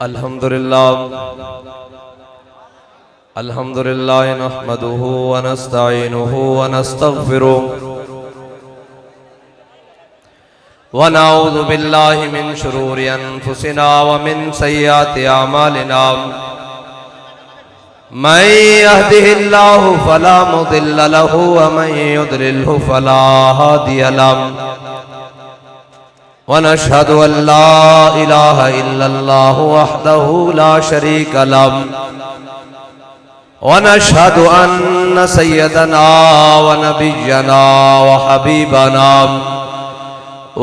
अल्हम्दुलिल्लाह नहमदुहु व नस्तईनुहु व नस्तगफिरुहु व नऊज़ु बिल्लाहि मिन शुरूरि अनफुसिना व मिन सय्यिआति अमालिना मन यहदिहिल्लाहु फला मुदिल्ल लहु व मन युद्लिल्हु फला हादिय लहु व नशहदु अल्ला इलाहा इल्लल्लाहु वहदहु ला शरीका लहु व नशहदु अन्न सय्यदना व नबिय्यना व हबीबना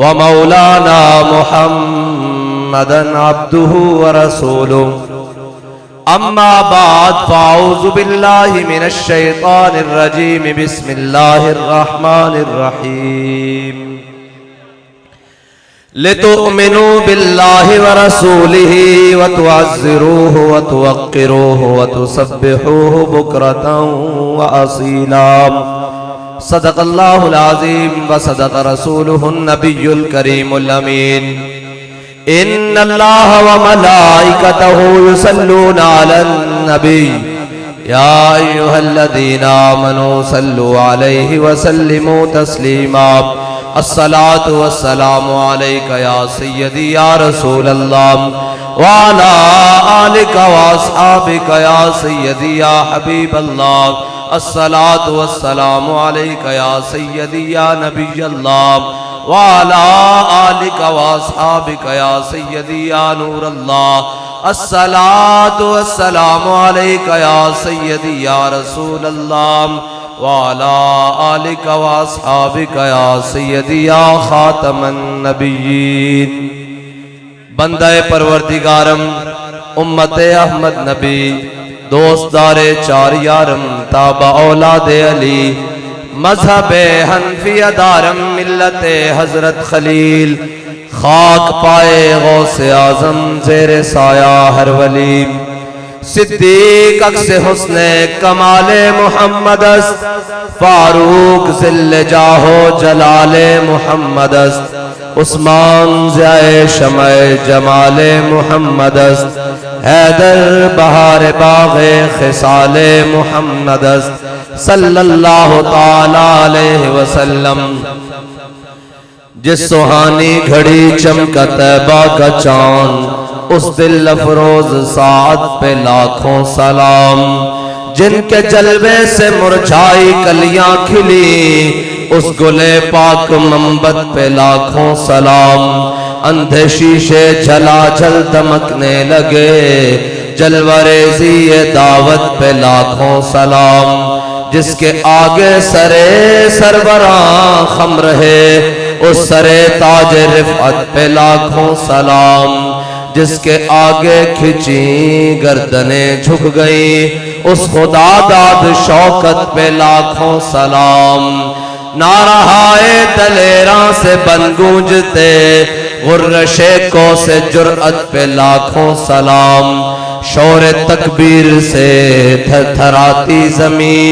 व मौलाना मुहम्मदन अब्दुहु व रसूलुहु अम्मा बाद फ़अऊज़ु बिल्लाहि मिनश शैतानिर रजीम बिस्मिल्लाहिर रहमानिर रहीम लितुअमिनु बिल्लाहि व रसूलिहि व तुअज़्ज़िरूहु व तुवक्किरूहु व तुसब्बिहूहु बुक्रतन व असीला सदक़ल्लाहुल अज़ीम व सदक़ रसूलुहुन नबियुल करीमुल अमीन इन्नल्लाह व मलाइकतहु युसल्लूना अलन नबी या अय्युहल्लज़ीना आमनू सल्लु अलैहि व सल्लिमू तस्लीमा अस्सलातु वस्सलामु अलैका या सय्यदी या रसूलल्लाह व अला आलिका व अस्हाबिका या सय्यदी या हबीबल्लाह अस्सलातु वस्सलामु अलैका या सय्यदी या नबियल्लाह व अला आलिका व अस्हाबिका या सय्यदी या नूरल्लाह अस्सलातु वस्सलामु अलैका या सय्यदी या रसूलल्लाह व अला आलिका व अस्हाबिका या सय्यदी या खातमन नबिय्यीन। बंदे परवरदिगारम उम्मते अहमद नबी दोस्तदारे चार यारम ताबा औलादे अली मजहबे हनफिया दारम मिल्लते हजरत खलील खाक पाए गौसे आजम ज़ेरे साया हर वली सिद्दीक अक्से हुस्ने कमाले मुहम्मदस फारूक ज़िल्ले जाहो जलाले मुहम्मदस उस्मान ज़ाए शमए जमाले मुहम्मदस हैदर बहार बाग़े खिसाले मुहम्मदस सल्लल्लाहु ताला अलैहि वसल्लम। जिस सुहानी घड़ी चमका तैबा का चांद उस दिल अफरोज साद पे लाखों सलाम। जिनके जलवे से मुरझाई कलियां खिली उस गुले पाक मंबत पे लाखों सलाम। अंधे शीशे झलाझल दमकने लगे जलवरेज़ी ये दावत पे लाखों सलाम। जिसके आगे सरे सरवरां खम रहे उस सरे ताज रिफ़अत पे लाखों सलाम। जिसके आगे खिंची गर्दने झुक गई उस खुदा दाद शौकत पे लाखों सलाम। नारहाए दलेरा से बन गूंजते गुर्रशे को से जुर्अत पे लाखों सलाम। शोरे तकबीर से थरथराती जमी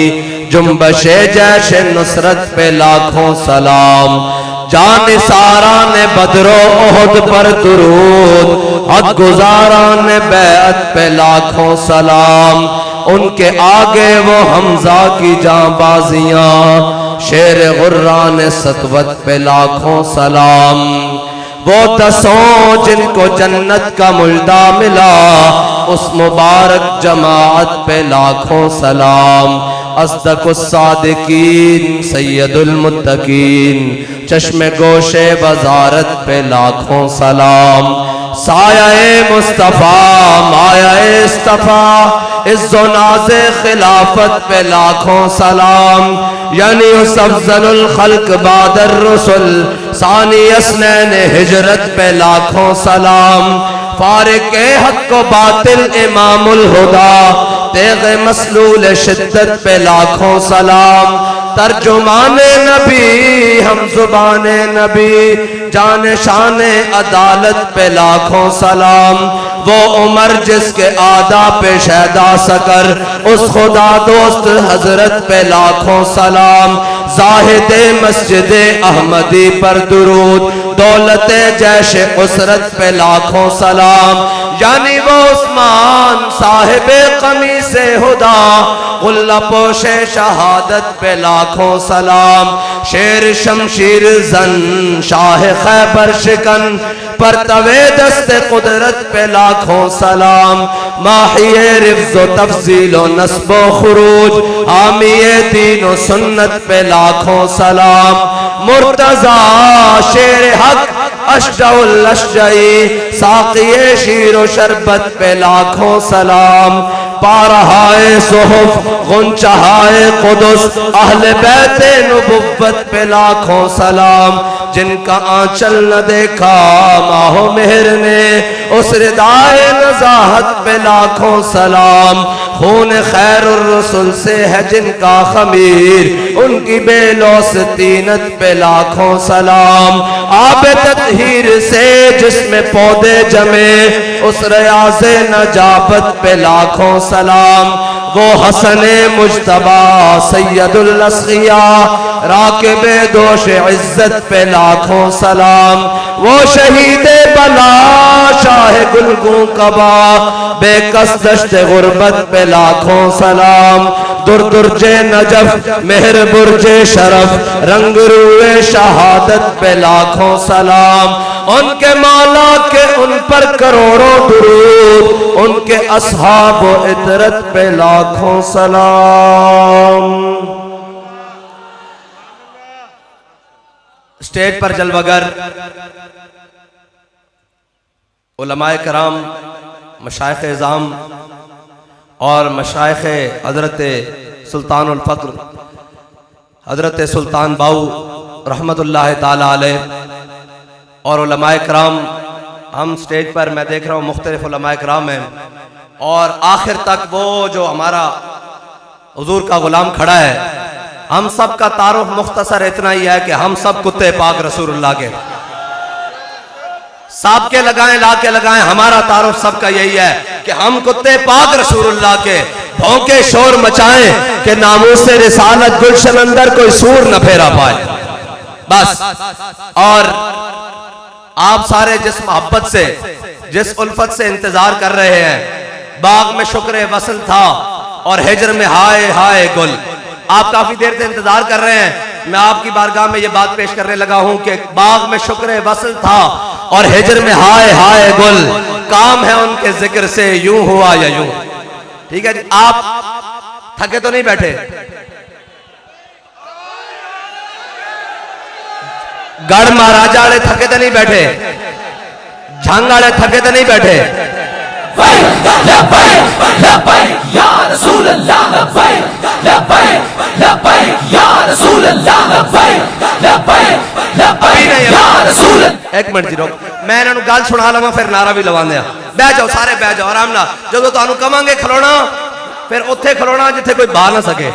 जुम्बशे जैशे नुसरत पे लाखों सलाम। जानिसारा ने बदरो ओहद पर दुरूद हद गुजारा ने बैअत पे लाखों सलाम। उनके आगे वो हमजा की जांबाजियां शेर गुर्रा ने सतवत पे लाखों सलाम। वो दसों जिनको जन्नत का मुल्दा मिला उस मुबारक जमाअत पे लाखों सलाम। अस्दकुस सादिकीन सैयदुल मुत्तकीन चश्मे गोशे वजारत पे लाखों सलाम। साया-ए मुस्तफा माया-ए इस्तफा इज़्ज़ो नाज़े खिलाफत पे लाखों सलाम। यानी उस अफ़ज़लुल खल्क़ बादर रसूल सानी अस्नैन हिजरत पे लाखों सलाम। फारिक़े हक़ व बातिल इमामुल हुदा तेग़े मसलूल शिद्दत पे लाखों सलाम। तर्जुमाने नबी हम ज़ुबाने नबी जाने शाने अदालत पे लाखों सलाम। वो उमर जिसके आदा पे शहदा सकर उस खुदा दोस्त हजरत पे लाखों सलाम। जाहिद मस्जिद अहमदी पर दुरूद, दौलत जैश उसरत पे लाखों सलाम, यानी वो उस्मान साहिब कमी से हुदा, गुल्ला पोशे शहादत पे लाखों सलाम, शेर शमशीर जन शाह खैबर शिकन पर तवे दस्ते कुदरत पे लाखों सलाम, माहिए रिफ्ज़ो तफजीलो नस्बो खुरूज, हामिए दीनो सुन्नत पे लाखों सलाम, मुर्तजा शेर हक अशजाउल अशजाई, साक़िए शीरो शरबत पे लाखों सलाम, पारहाए सुहुफ गुंचहाए कुदुस, अहले बैते नुबुव्वत पे लाखों सलाम, जिनका आंचल न देखा माहो मेहर ने, उस रिदाए नज़ाहत पे लाखों सलाम, खून खैरुर रसूल से है जिनका खमीर, उनकी बेलौस तीनत पे लाखों सलाम, आब तत्हीर से जिसमें पौधे जमे, उस रियाज़े नजाबत पे लाखों सलाम, वो हसने मुज्तबा सैयदुल अस्किया, राकिबे दोष इज्जत पे लाखों सलाम, वो शहीदे बला शाह गुलगू कबा, बेकस दश्त गुर्बत पे लाखों सलाम, दुर्दुर्जे नजफ मेहर बुर्जे शरफ, रंग रूए शहादत पे लाखों सलाम, उनके मौला के उन पर करोड़ों दुरूद, उनके असहाब व इतरत पे लाखों सलाम। स्टेज पर जलवागर उलमाए कराम, मशाइख इज़ाम और मशाइख हजरत सुल्तानुल फ़क्र हजरत सुल्तान बाऊ रहमतुल्लाह ताला अलैह और उलमाए कराम, हम स्टेज पर मैं देख रहा हूँ मुख्तलिफ उलमाए कराम हैं, और आखिर तक वो जो हमारा हुजूर का गुलाम खड़ा है, हम सब का तारुफ मुख्तसर इतना ही है कि हम सब कुत्ते पाक रसूलुल्लाह के, साब के लगाएं ला के लगाएं, हमारा तारुफ सबका यही है कि हम कुत्ते पाक रसूलुल्लाह के, भौंके शोर मचाएं कि नामूस से रिसालत गुलशन अंदर कोई सूर न फेरा पाए बस। और आप सारे जिस मोहब्बत से जिस उल्फत से इंतजार कर रहे हैं, बाग में शुक्र वसल था और हिजर में हाय हाय गुल, आप काफी देर से इंतजार कर रहे हैं। मैं आपकी बारगाह में ये बात पेश करने लगा हूं कि बाग में शुक्र वसल था और हिजर में हाय हाय गुल, काम है उनके जिक्र से यूं हुआ या यूं। ठीक है जी, आप थके तो नहीं बैठे? गढ़ महाराजा वाले थके तो नहीं बैठे? झंग वाले थके तो नहीं बैठे? एक मिनट जी रोक, मैं इन्हों गल सुना लवा फिर नारा भी लवा दिया। बह जाओ सारे, बह जाओ आराम नाल। जो तुहानू कवांगे खलोना, फिर उत्थे खलोना जिथे कोई बह ना सके,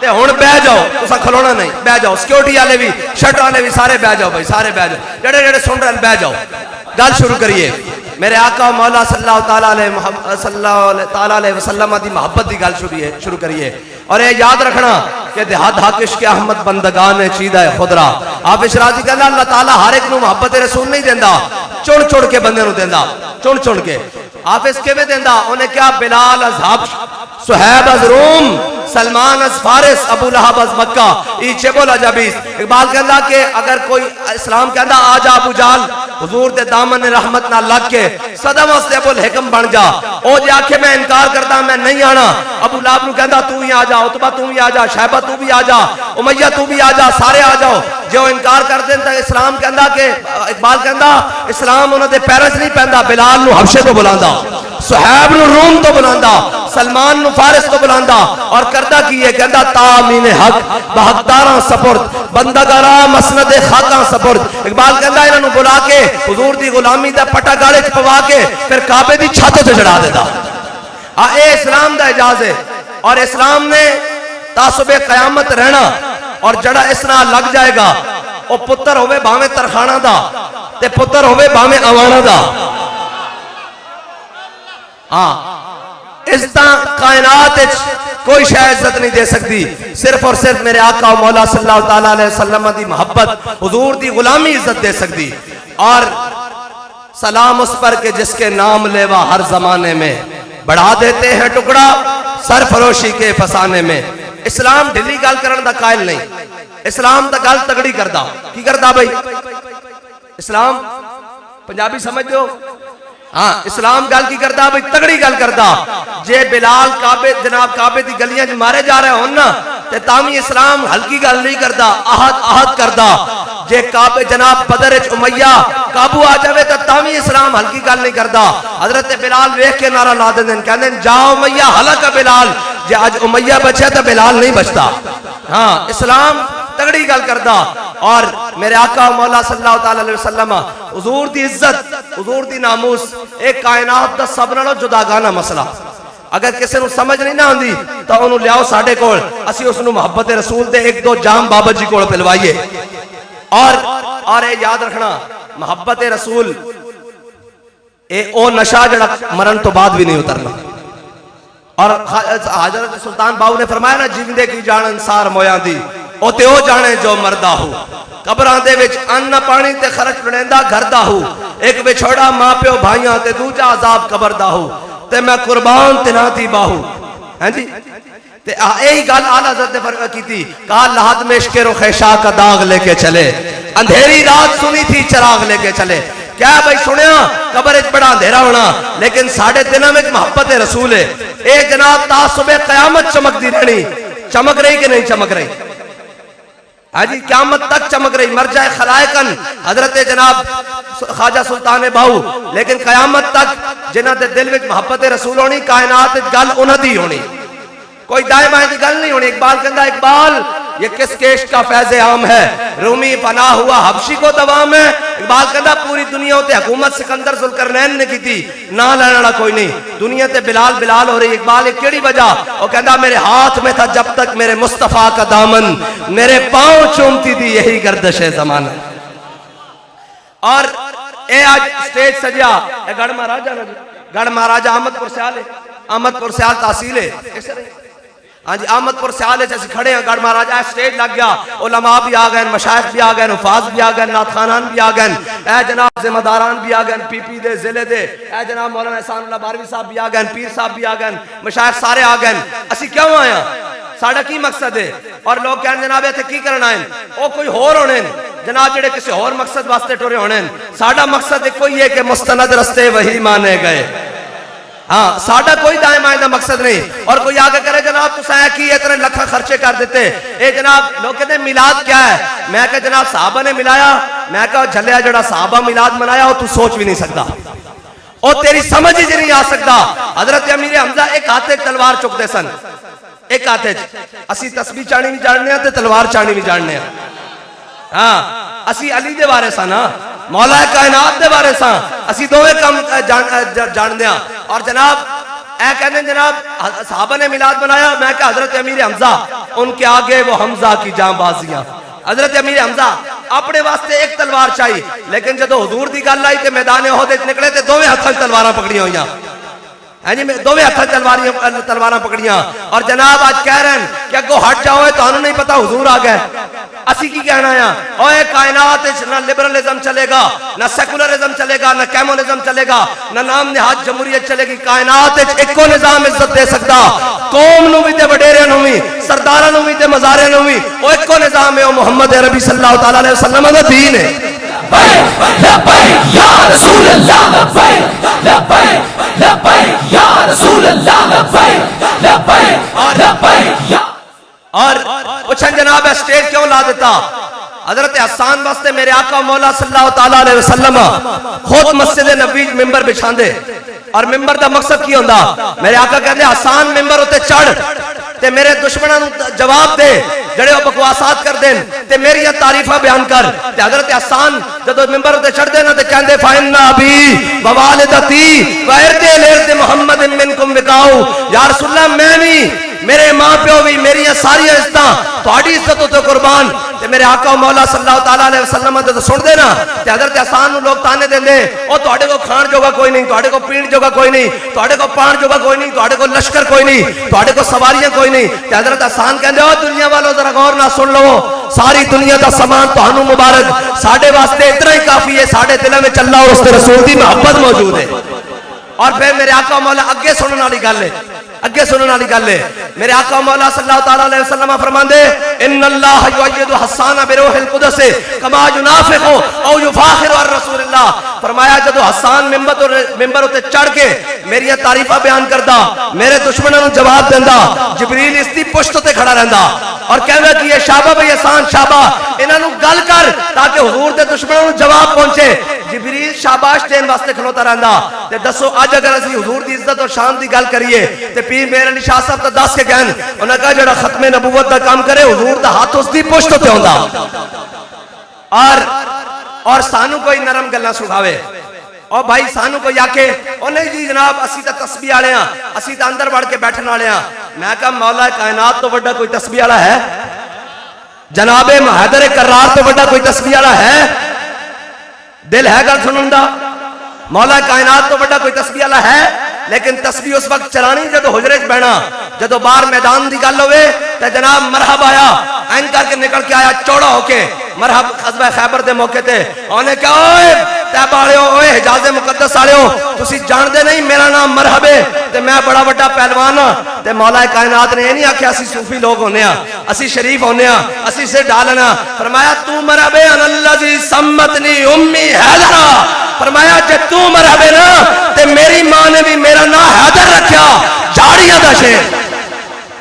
ते हुण बह जाओ, तुसा खलोना नहीं, बह जाओ। सिक्योरिटी वाले भी, शटर वाले भी, सारे बह जाओ भाई, सारे बह जाओ। जेड़े जेड़े सुन रहे बह जाओ, गल शुरू करिए। मेरे आका मौला सल्लल्लाहु ताला अलैहि वसल्लम दी मोहब्बत की गल शुरू करिए। और ये याद रखना कि देहात हाकिश के अहमद बंदगान ने चीदा है खुदरा। हाफिज राजी कहना अल्लाह ताला हर एक नूं मोहब्बत रसूल नहीं देंदा, चुन चुन के बंदे नूं देंदा, चुन चुन के। हाफिज किवें देंदा? उन्हें क्या बिलाल अज हब्श, सुहैब अज रोम, सलमान अज फारिस, अबू लहब अज मक्का, ईचेबुल अजबीस। इकबाल कहता कि अगर कोई इस्लाम कहता आ जा अबू जाल, हुजूर दे दामन रहमत ना लग के सदम वास्ते अबुल हिकम बन जा। ओ जे आखे मैं इनकार करता, मैं नहीं आना, अबू लहब नूं कहता तू ही आ जा, उतबा तू भी आ जा, शैबा तू भी आ जा, उमैया तू भी आ जा, सारे आ जाओ। जो इनकार कर दें तो इस्लाम कहता कि इकबाल कहता इस्लाम उन्होंने पैरों च नहीं पैंदा, बिलाल नूं हबशे तो बुलांदा, सुहैब नूं रूम तो बुलांदा, सलमान नूं फारिस तो बुलांदा। और करदा की है? कहता तामीन हक बहकदारां सपुर्द, बंदागारा मसनद खाका सपुर्द। इकबाल कहता इन्हों बुला के हुजूर दी गुलामी दा पटा गाले च पवा के फिर काबे दी छत ते चढ़ा देता। हाँ, ये इस्लाम दा एजाज है। और इस्लाम ने तासुबे कयामत रहना, और जड़ा इस नाल लग जाएगा वो पुत्र होवे भावें तरखाना दा, ते पुत्र होवे भावें अवाना दा। हाँ, इज्जत कायनात कोई शायद इज्जत नहीं दे सकती, सिर्फ और सिर्फ मेरे आका मौला सल्लल्लाहु तआला अलैहि वसल्लम दी मोहब्बत, हुजूर दी गुलामी इज्जत दे सकती। और सलाम उस पर के जिसके नाम लेवा हर जमाने में, बढ़ा देते हैं टुकड़ा सरफरोशी के फसाने में। इस्लाम ढिली गल करन दा कायल नहीं, इस्लाम दा गल तगड़ी करदा। की करदा भाई इस्लाम? पंजाबी समझ दो। हाँ, इस्लाम गल की करदा भाई, तगड़ी गल करदा। जे बिलाल काबे जनाब काबे दी गलियां च मारे जा रहे होन ना, ते तामी इस्लाम हल्की गल नहीं करदा, आहद आहद करदा। जे काबे जनाब बदर विच उमैया काबू आ जावे तो तामी इस्लाम हल्की गल नहीं करदा। हजरत बिलाल वेख के नारा ला देंदे, कहंदे जाओ उमैया हलक बिलाल, जे आज उमैया बचा तो बिलाल नहीं बचता। हाँ, इस्लाम तगड़ी गल करदा। और मेरे आका मौला सल्लल्लाहु तआला अलैहि वसल्लम हुजूर दी इज्जत, हुजूर दी नामूस एक कायनात दा सब नालों जुदागाना मसला। अगर किसी को समझ नहीं ना आती तो उन्होंने लियाओ साडे कोल, असी उसनु मोहब्बत रसूल दे एक दो जाम बाबा जी कोल पिलवाइए। और ये याद रखना, मोहब्बत रसूल ए ओ नशा जड़ा मरण तो बाद भी नहीं उतरना। और हजरत सुल्तान बाहू ने फरमाया ना, जिंदे की जान अंसार मोया दी ओ ते ओ जाने जो मरदा हो। कबरां दे विच अन्न पानी ते खर्च लड़ेंदा घरदा हो, एक विछोड़ा मां प्यो भाइयां ते दूजा अजाब कबर दा हो, ते मैं कुर्बान तिना थी बाहू। हैं जी, ते यही गल आला हज़रत ने फरमाया की थी, कहा लाहद में इश्क़ रुख़ शाह का दाग लेके चले, अंधेरी रात सुनी थी चराग लेके चले। क्या भाई सुनिया कबर बड़ा अंधेरा होना, लेकिन साढ़े दिनों में मोहब्बत रसूल है। ए जनाब ता सुबह कयामत चमकती रहनी, चमक रही कि नहीं चमक रही? हाजी क़यामत तक चमक रही, मर जाए खलायकन हजरत जनाब ख्वाजा सुल्तान बाहू, लेकिन कयामत तक जिन्हां दे दिल में मोहब्बत रसूल होनी, कायनात गल उन्हां दी होनी, कोई दाएं बाएं की गल नहीं होनी। इकबाल कहता, इकबाल ये किस केश का फैज़ आम है, रूमी पनाह हुआ हबशी को दवाम है। इकबाल कहता पूरी दुनिया उत्ते हुकूमत सिकंदर जुल्करनैन ने की थी, ना लैण वाला कोई नहीं, दुनिया ते बिलाल बिलाल हो रही। इकबाल एक केड़ी वजह? वो कहता मेरे हाथ में था जब तक मेरे मुस्तफा का दामन, मेरे पांव चूमती थी यही गर्दिश ज़माना। और ए आज स्टेज सजिया गढ़ महाराजा, गढ़ महाराजा अहमदपुर स्याल है, अहमदपुर स्याल तहसील है। हाँ जी, अहमदपुर स्याल अस खड़े हैं, गढ़ महाराजा स्टेज लग गया, उलमा भी आ गए, मशाइख भी आ गए, हुफाज भी आ गए, नात खानान भी आ गए, ए जनाब जिम्मेदारान भी आ गए, पीपी दे जिले दे, ए जनाब मौलाना एहसानुल्लाह बारवी साहब भी आ गए, पीर साहब भी आ गए, मशाइख सारे आ गए। असी क्यों आया, साडा की मकसद है? और लोग कहने जनाब इत्थे की करना है, वो कोई होर होने जनाब जेडे किसी होर मकसद वास्ते टुरे होने। साडा मकसद एको ही है कि मुस्तनद रस्ते वही माने गए। हाँ, साडा कोई दाएं बाएं का मकसद नहीं। और कोई आगे करे जनाब तुसा की इतने लखा खर्चे कर देते, ए जनाब लोग कहते मिलाद क्या है? मैं कहा जनाब साहबा ने मिलाया, मैं कहा झलिया जड़ा साहबा मिलाद मनाया हो तू सोच भी नहीं सकता, और तेरी समझ ही नहीं आ सकता। हजरत अमीर हमजा एक हाथे तलवार चुकते सन, एक हाथे असी तस्बीह चाणी भी जानने ते तलवार चाणी भी जानने। हाँ, असी अली दे बारे सा ना, मौला कायनात दे बारे सा, असी दोवें कम जानते हैं। और जनाब ऐ कहते जनाब साहबा ने मिलाद बनाया, मैं क्या हजरत अमीर हमजा उनके आगे वो हमजा की जांबाजियां। हजरत अमीर हमजा अपने वास्ते एक तलवार चाहिए, लेकिन जो हुजूर की गल आई तो मैदान ओहद निकले तो दोवें हाथों तलवार पकड़िया हुई है जी, दोवें हाथों तलवार पकड़िया। और जनाब आज कह रहे हैं कि अगो हट जाओ, तो नहीं पता हुजूर आ गए। असी की कहना है, ओए कायनात ना लिबरलिज्म चलेगा, ना सेकुलरिज्म चलेगा, ना कम्युनिज्म चलेगा, ना नाम निहाज जमहूरियत चलेगी। कायनात एको निजाम इज्जत दे सकता, कौम नूं भी ते वडेरियां नूं भी, सरदारां नूं भी ते मज़ारियां नूं भी, ओ एको निजाम है, ओ मुहम्मद अरबी सल्लल्लाहु तआला अलैहि वसल्लम दा दीन है। या रसूल अल्लाह, या रसूल अल्लाह। और पूछन जनाब स्टेज क्यों ला देता? हजरत हसन वास्ते मेरे आका मौला सल्लल्लाहु तआला अलैहि वसल्लम खुद मस्जिद नबी मिंबर बिछांदे, और मिंबर का मकसद की होंदा? मेरे आका कहते हसन मिंबर उत्ते चढ़ ते मेरे दुश्मनों को जवाब दे जड़े बकवासात कर देन ते मेरी तारीफा बयान कर। ते हजरत हसन जब मिंबर उत्ते चढ़दे ना ते कहंदे फाइन्ना अबी व वालिदती व इर्दे लिर्द मुहम्मद मिनकुम विकाऊ, या रसूल अल्लाह मेरे मां प्यो भी, मेरी सारी इज्जत थोड़ी इज्जत उत्ते कुर्बान। ते मेरे आका मौला सल्लल्लाहु तआला अलैहि वसल्लम जब सुनते ना ते हज़रत हसन नूं लोग ताने देंदे, ओ तुहाडे को खाण जोगा कोई नहीं, तुहाडे को पीण जोगा कोई नहीं, तुहाडे को पाण जोगा कोई नहीं, तुहाडे को लश्कर कोई नहीं, तुहाडे को सवारियां कोई नहीं। ते हज़रत हसन कहंदे, ओ दुनिया वालों जरा गौर ना सुन लो, सारी दुनिया का समान तुहानू मुबारक, साडे वास्ते इतना ही काफी है, साडे दिलों में अल्लाह और उसके रसूल की मोहब्बत मौजूद है। और फिर मेरे आका मौला अगे सुनने वाली गल है, अगे सुनने वाली गल है। मेरे आका मौला सल्लल्लाहु तआला अलैहि वसल्लम फरमांदे, इन्नल्लाह युअय्यिदु हस्सान बिरूहिल कुदस कमा युनाफिखु औ युफाखिरु अर रसूलिल्लाह। फरमाया जदों हस्सान मिंबर उते चढ़ के मेरी तारीफा बयान करदा, मेरे दुश्मनों को जवाब देंदा, जिबरील इसकी पुश्त ते खड़ा रहंदा और कहंदा कि ये शाबा भाई हसान शाबा, इन्हां नूं गल कर ताकि हुजूर दे दुश्मनों को जवाब पहुंचे। जिबरील शाबाश देन वास्ते खलोता रहंदा। ते दसो अज अगर असीं हुजूर दी इज्जत और शान दी गल करिए ते पीर मेहर अली शाह साहब तो दस के गए, उन्हें कहा जेड़ा खत्मे नबूवत का काम करे हुजूर दा हाथ उसकी पुश्त ते हुंदा। और सानू कोई नरम गल्लां सुनावे, और भाई सानू कोई आके ओ नहीं जी जनाब असी तो तस्बीह वाले हां, असी तो अंदर वड़ के बैठने वाले हां। मैं कहा मौला कायनात तो बड़ा कोई तस्बीह वाला है? जनाबे हैदर करार तो बड़ा कोई तस्बीह वाला है? दिल है गल सुनन दा? मौला कायनात तो बड़ा कोई तस्बीह वाला है? लेकिन तस्बीह उस वक्त चलानी जो हुजरे च बहना, जो बाहर मैदान की गल होवे ते जनाब मरहब आया ऐन करके निकल के आया चौड़ा होके मरहब ग़ज़वा खैबर के मौके ते उन्हें कहा, ओए तैब वालियो, ओए हिजाज़े मुकद्दस वालियो, तुसी जानदे नहीं मेरा नाम मरहब है ते मैं बड़ा बड़ा पहलवान हां। ते मौला कायनात ने यह नहीं आख्या असी सूफी लोग होने आ, असी शरीफ होने आ, असी सिर ढालना। फरमाया तू मरहब है अनल्लज़ी सम्मतनी उम्मी हैदरा। फरमाया जे तू मरहब है ना ते मेरी मां ने भी मेरा नाम हैदर रखा, झाड़ियां दा शेर।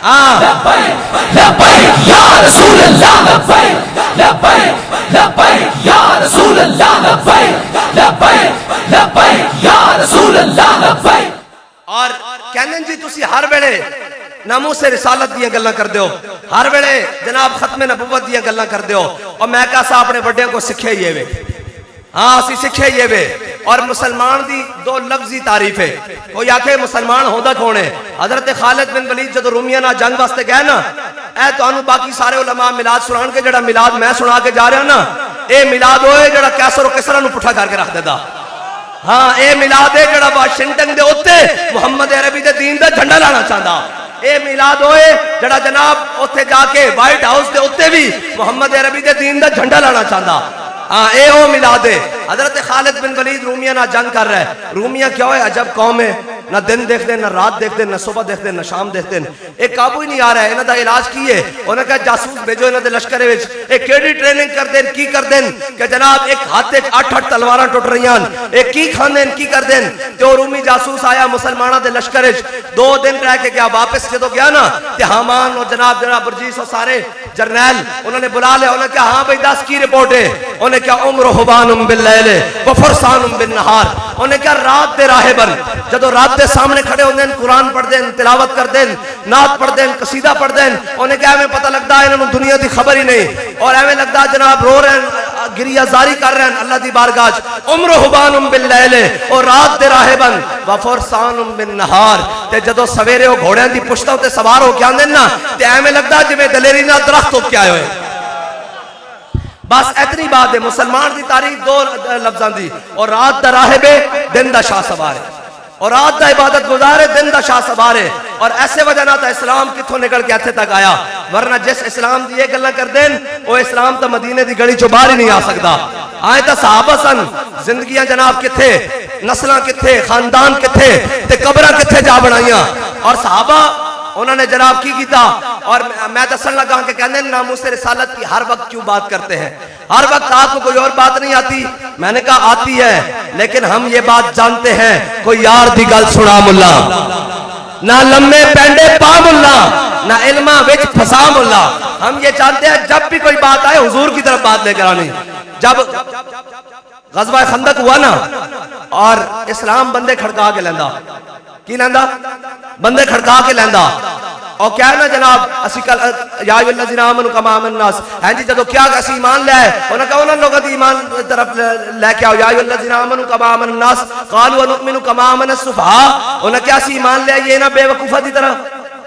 हाँ लब्बैक लब्बैक या रसूल अल्लाह, लब्बैक लब्बैक लब्बैक या रसूल अल्लाह, लब्बैक लब्बैक लब्बैक या रसूल अल्लाह, लब्बैक। और कहने जी तुसी हर वेले नामू से रिसालत दियां गल्लां करदे हो, हर वेले जनाब खत्मे नबूवत दियां गल्लां करदे हो। और मैं कहा अपने बड़ियों को सिखे ही वे, हाँ असी सिखे ही वे। और मुसलमान की दो लफ्जी तारीफ है। कोई आखे मुसलमान होता कौन है? हजरत खालिद बिन वलीद जो रूमिया ना जंग वास्ते गए ना, ए तो बाकी सारे उलमा मिलाद सुनान के, जड़ा मिलाद मैं सुना के जा रहा ना, ये मिलाद होए जड़ा कैसर किसरा नूं पुठा करके रख देता। हाँ ये मिलाद है जड़ा वाशिंगटन दे उत्ते मुहम्मद अरबी दे दीन दा झंडा लाना चाहता। ये मिलाद होए जड़ा जनाब उत्थे जाके व्हाइट हाउस दे उत्ते भी मुहम्मद अरबी दे दीन दा झंडा लाना चाहता। हाँ ये वो मिलाद है। हजरत खालिद बिन वलीद रूमिया ना जंग कर रहा है। रूमिया क्या है? अजब कौम है, ना दिन देखते ना रात देखते, ना सुबह देखते ना शाम देखते, एक काबू ही नहीं आ रहा है। इन्हों का इलाज की है, उन्हें कहा जासूस भेजो इन्होंने लश्कर केड़ी ट्रेनिंग कर दें की कर दें कि जनाब एक हाथ 8-8 तलवार टुट रही हैं, एक की खाने की कर दें। जो रूमी जासूस आया मुसलमानों के लश्कर 2 दिन रह के गया, वापस जो गया ना तो हामान और जनाब जनाब बरजीस और सारे जरनैल उन्होंने बुला लिया। उन्होंने कहा हाँ भाई 10 की रिपोर्ट है? उन्हें क्या उम्र हुबानुम बिल्लैल व फरसानुम बिन्नहार। उन्हें क्या रात दे राहे बन, जदों रात दे सामने खड़े होंदे कुरान पढ़ते हैं, तिलावत करते हैं, नात पढ़ते हैं, कसीदा पढ़ते हैं। उन्हें क्या हमें पता लगता है इन्होंने दुनिया की खबर ही नहीं, और हमें लगता है जनाब रो रहे हैं, गिरिया जारी कर रहे हैं अल्लाह की बारगाह। उम्र हुबानुम बिल्लैल और रात दे राहे बन व फरसानुम बिन्नहार। ते जदों सवेरे वो घोड़ियां की पुश्तां ते सवार हो के आंदे ना ते हमें लगता जिवें दलेरी नाल दरख्त हो के आए हुए। बस इतनी बात है। मुसलमान की तारीफ 2 लफ्जां दी, और रात दा राहिब है दिन दा शाह सवार है, और रात दा इबादत गुजार है दिन दा शाह सवार है। और ऐसे वजह ना तो इस्लाम कितों निकल के इत्थे तक आया, वरना जिस इस्लाम की ये गल्लां करते हैं वो इस्लाम तो मदीने की गली चो बाहर ही नहीं आ सकता। आए तो सहाबा सन, जिंदगियां जनाब किथे, नस्लां किथे, खानदान किथे, ते कबरां किथे जा बनाइया। और सहाबा उन्होंने जनाब की किया। और मैं दसन लगा कि कहते हैं नामूस रिसालत की हर वक्त क्यों बात करते हैं, हर वक्त आपको कोई और बात नहीं आती? मैंने कहा आती है, लेकिन हम ये बात जानते हैं कोई यार दी गल सुना मुल्ला, ना लम्बे पेंडे पा मुल्ला, ना इल्मा विच फसा मुल्ला। हम ये जानते हैं जब भी कोई बात आए हुजूर की तरफ बात लेकर आनी। जब ग़ज़वा खंदक हुआ ना और इस्लाम बंदे खड़का के लेंदा, की लेंदा? बंदे खड़का के लेंदा। और क्या है ना जनाब असी कल या अय्युहल्लज़ीना आमनू कमा आमन नास, हैं जी जदों क्या असी ईमान ले आए, उन्होंने कहा उन्होंने लोगों की ईमान तरफ लेके आओ। या अय्युहल्लज़ीना आमनू कमा आमन नास क़ालू अनुमिनु कमा आमन अस्सुफ़हा। उन्होंने क्या असी ईमान ले आइए ना बेवकूफ़ा की तरह?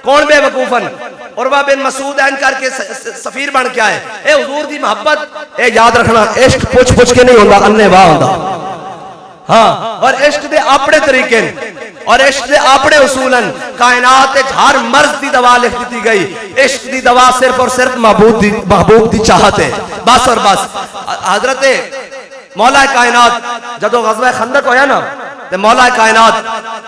कौन बेवकूफन उर्वा बिन मसूद ऐन करके सफीर बन के आए। ए हुजूर दी मोहब्बत ए याद रखना, इश्क पुछ पुछ के नहीं होता, अन्ने वाह होता। हाँ, और इश्क दे अपने तरीके और इश्क दे अपने उसूलन। कायनात हर मर्ज दी दवा लिख दी गई। इश्क दी दवा सिर्फ और सिर्फ महबूब दी चाहत है, बस और बस। हजरत मौला कायनात जदों गज़वा खंदक होया ना, ते मौला कायनात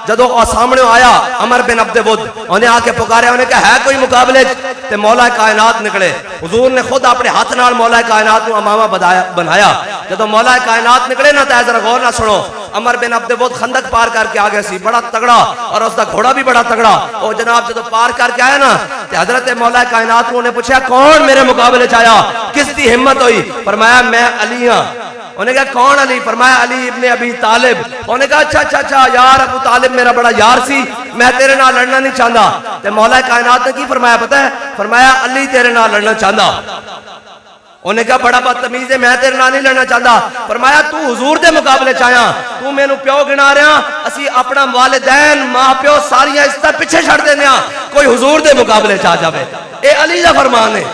जदों सामने आया अमर बिन अब्द वुद, उन्हें आके पुकारे, उन्हें कहा है कोई मुकाबले, ते मौला कायनात निकले। हुजूर ने खुद अपने हाथ नाल मौला कायनात को अमामा बनाया। जदों मौला कायनात निकले ना, तो जरा गौर ना सुनो, अमर बिन अब्द वुद खंदक पार करके आ गया सी, बड़ा तगड़ा, और उसका घोड़ा भी बड़ा तगड़ा। और जनाब जदों पार करके आया ना, तो हजरत मौला कायनात ने पूछा कौन मेरे मुकाबले च आया, किस दी हिम्मत हुई? फरमाया मैं अली हां। उन्हें कहा कौन अली? फरमाया अली इब्ने अबी तालिब। उन्हें कहा अच्छा अच्छा अच्छा यार, अबू तालिब मेरा बड़ा यार सी, मैं तेरे नाल लड़ना नहीं चाहता। ते मौला कायनात ने की फरमाया पता है? फरमाया अली तेरे नाल लड़ना चाहता। उन्हें कहा बड़ा बदतमीज है, मैं तेरे नाल नहीं लड़ना चाहता। फरमाया तू हुजूर दे मुकाबले च आया, तू मैनू प्यो गिना रहा, असी अपना वालिदैन मां प्यो सारियां इज्जतां पिछे छड़ देने, कोई हुजूर दे मुकाबले च आ जावे। ए अली दा फरमान है।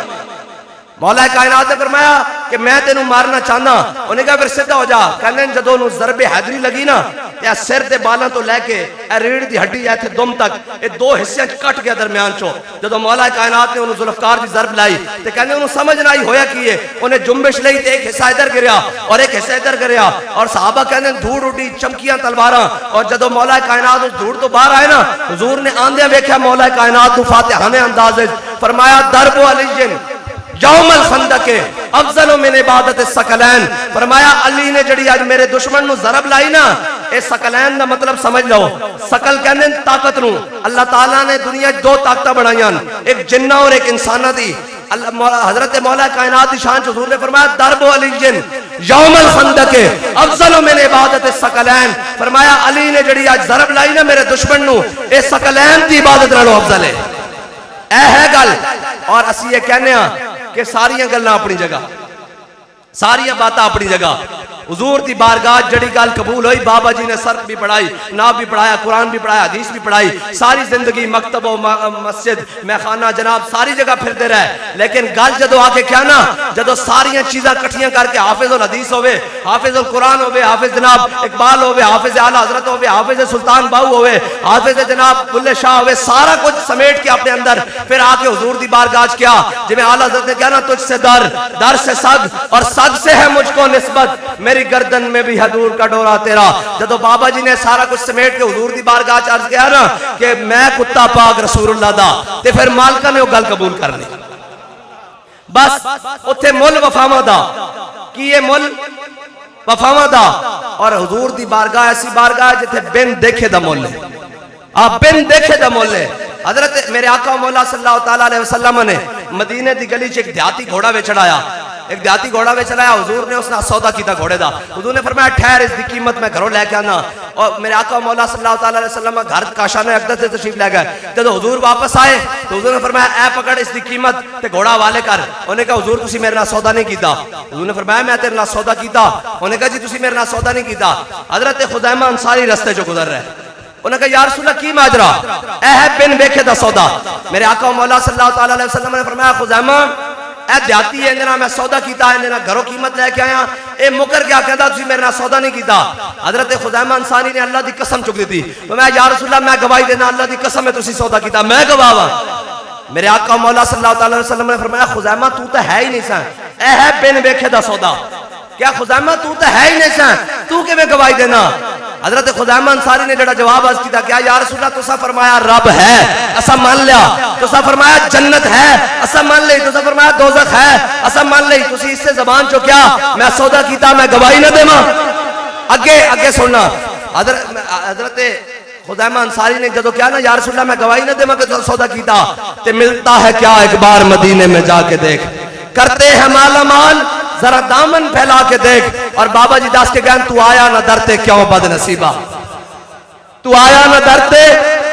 मौला कायनात ने फरमाया कि मैं तेनू मारना चाहना। उन्हें कहा फिर सीधा हो जा। कहने जदों ज़रबे हैदरी लगी ना, ते सिर के बालों तो लैके रीढ़ की हड्डी इत्थे दुम तक ये दो हिस्सों कट गया दरम्यान चो। जदों मौला कायनात ने उन्होंने जुल्फकार की ज़रब लाई, तो कहने उन्होंने समझ ना आई होया की है। उन्हें जुम्बिश ली, एक हिस्सा इधर गिरया और एक हिस्सा इधर गिरया, और सहाबा कहने धूड़ उठी, चमकियां तलवारां। और जदों मौला कायनात उस धूड़ तो बाहर आए ना, हुजूर ने आंदे वेख्या मौला कायनात फातिहाने अंदाज़ फरमाया दरबो अलीजिन यौमल खंदक अफजल मिन इबादत सकलैन। फरमाया अली ने जड़ी आज मेरे दुश्मन नु ज़रब लाई ना, ए सकलैन दा मतलब समझ लो। सकल कहंदे ताकत नु। अल्लाह ताला ने दुनिया दो ताकतां बनाईयां, एक जिन्ना और एक इंसाना दी। हजरत मौला कायनात की शान हुजूर ने फरमाया दरबो अलीजिन यौमल खंदक अफजल मिन इबादत सकलैन। फरमाया अली ने जड़ी आज ज़रब लाई ना मेरे दुश्मन नु, ए सकलैन दी इबादत नालों अफजल है। ऐ है गल। और असी ये कहने कि सारियां गल्लां अपनी जगह, सारियां बातें अपनी जगह। हुजूर की बारगाह जड़ी गल कबूल हुई, बाबा जी ने सर्फ भी पढ़ाई, नाब भी पढ़ाया, कुरान भी पढ़ाया, हदीस भी पढ़ाई, सारी जिंदगी मकतब मस्जिद मैखाना जनाब सारी जगह फिरते रहे। लेकिन गल जदों आके क्या ना, जदों सारियां चीज़ां कट्ठियां करके हाफिजुल हदीस होवे, हाफिजुल कुरान होवे, हाफिज जनाब इकबाल होवे, हाफिज आला हजरत होवे, हाफिज सुल्तान बाहू होवे, हाफिज जनाब बुल्ले शाह होवे, सारा कुछ समेट के अपने अंदर फिर आके हुजूर की बारगाह किया। जिवें आला हजरत ने कहा ना, तुझसे दर, दर से सद और सद से है मुझको निस्बत, मेरी गर्दन में भी हजूर का डोरा तेरा। जदों बाबा जी ने सारा कुछ समेट के हुजूर की बारगाह च अर्ज किया ना कि मैं कुत्ता पाक रसूलुल्लाह दा, ते फिर मालका ने वो गल कबूल कर ली। बस उत्थे मुल वफावां दा की, ये मुल वफावां दा। और हुजूर की बारगाह ऐसी बारगाह जिथे बिन देखे दा मुल है, आप बिन देखे दा मुल है। हजरत मेरे आका मौला सल्लल्लाहु तआला अलैहि वसल्लम ने मदीने की गली च एक देहाती घोड़ा वे चढ़ाया, एक देहाती घोड़ा वे चलाया। हुजूर ने उसने सौदा किया घोड़े का। हुजूर ने फरमाया ठहर, इसकी कीमत मैं घरों लैके आना। और मेरे आका मौला सल्लल्लाहु तआला अलैहि वसल्लम घर काशाने अकदस से तशरीफ लै गए। जब हुजूर वापस आए तो हुजूर ने फरमाया ऐ पकड़ इसकी कीमत ते घोड़ा हवाले कर। उन्हें कहा हुजूर तुसी मेरे नाल सौदा नहीं कीता। हुजूर ने फरमाया मैं तेरे नाल सौदा कीता। उन्हें कहा जी तुसी मेरे नाल सौदा नहीं कीता। हजरत खुज़ैमा अंसारी रस्ते चो गुजर रहे, उन्हें कहा या रसूल अल्लाह की माजरा, ऐ है बिन वेखे दा सौदा। मेरे आका मौला सल्लल्लाहु तआला अलैहि वसल्लम ने फरमाया खुज़ैमा ऐ देहाती है, इन्हें मैं सौदा किया, इन्हें घरों कीमत लैके आया, ये मुकर गया, कहता तुसी मेरे नाल सौदा नहीं किया। हजरत खुज़ैमा अंसारी ने अल्लाह की कसम चुक दी। मैं या रसूल अल्लाह मैं गवाही देना, अल्लाह की कसम है तुसी सौदा किया, मैं गवाह हां। मेरे आका मौला सल्लल्लाहु अलैहि वसल्लम ने फरमाया खुज़ैमा तू तो है ही नहीं सा, ऐ है बिन वेखे दा सौदा। क्या खुज़ैमा तू तो है ही नहीं सा, तू किवें गवाही देना? हजरत खुज़ैमा अंसारी ने जड़ा जवाब अर्ज किया, क्या या रसूल अल्लाह तुसा फरमाया रब है, असा मान लिया। तुसा फरमाया जन्नत है, असा मान ली। तुसा फरमाया दोज़ख है, असा मान ली। तुसी इससे ज़बान चो क्या मैं सौदा कीता, मैं गवाही ना देवां? अगे अगे सुनना। हजरत खुज़ैमा अंसारी ने जदों क्या ना या रसूल अल्लाह मैं गवाही ना देवां कि सौदा कीता, ते मिलता है क्या एक बार मदीने में जाके देख, करते हैं माला माल जरा दामन फैला के देख। और बाबा जी दस के गए तू आया ना डरते क्यों बदनसीबा, तू आया ना डरते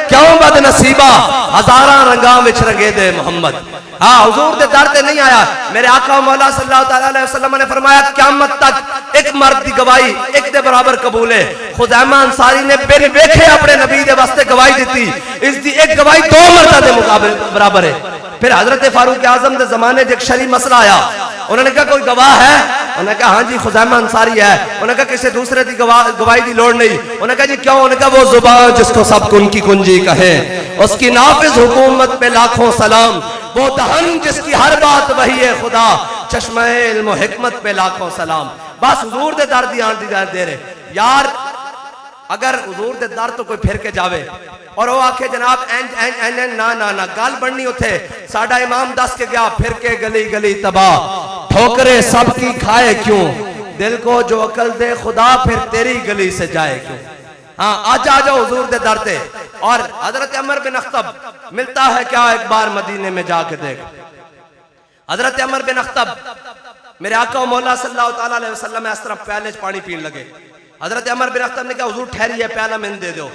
क्यों बदनसीबा, हजारा रंगा विच रंगे दे मोहम्मद। हाँ हुजूर दे डरते नहीं आया। मेरे आका मौला सल्लल्लाहु तआला अलैहि वसल्लम ने फरमाया क़यामत तक एक मर्द की गवाही एक दे बराबर कबूल है। खुज़ैमा अंसारी ने बिन वेखे अपने नबी दे वास्ते गवाही दी, इसकी एक गवाही 2 मर्दा के मुकाबले बराबर है। फिर हजरत फारूक आजम के जमाने एक शरी मसला आया, उन्होंने कहा कोई गवाह है? उन्होंने कहा हाँ जी खुजैमा अंसारी है। उन्होंने कहा किसी दूसरे की गवाही की लोड़ नहीं। उन्होंने कहा जी क्यों? उन्होंने कहा वो जुबान जिसको सब कुन की कुंजी कहे, उसकी नाफिज हुकूमत पे लाखों सलाम, वो दहन जिसकी हर बात वही है खुदा, चश्मे इल्म हिकमत पे लाखों सलाम। बस हुजूर दे दर दी आन दी दे रहे यार। अगर हुजूर दे दर तो कोई फिर के जावे और वो आखे जनाब ना ना ना गल बननी उथे, साडा इमाम दस के गया फिर के गली गली तबाह, ठोकरे सबकी खाए क्यों, दिल को जो अकल दे खुदा फिर तेरी गली से जाए क्यों। हाँ आज आ जाओ हुजूर दे दर ते। और हजरत अमर बिन अख्तब मिलता है क्या? एक बार मदीने में जाके देख। हजरत अमर बिन अख्तब मेरे आका मौला सल्लल्लाहु ताला अलैहि वसल्लम इस तरफ प्याले पानी पीने लगे। हजरत अमर बिन अख्तब ने कहा हुजूर ठहरिए, प्याला मैंने दे दो।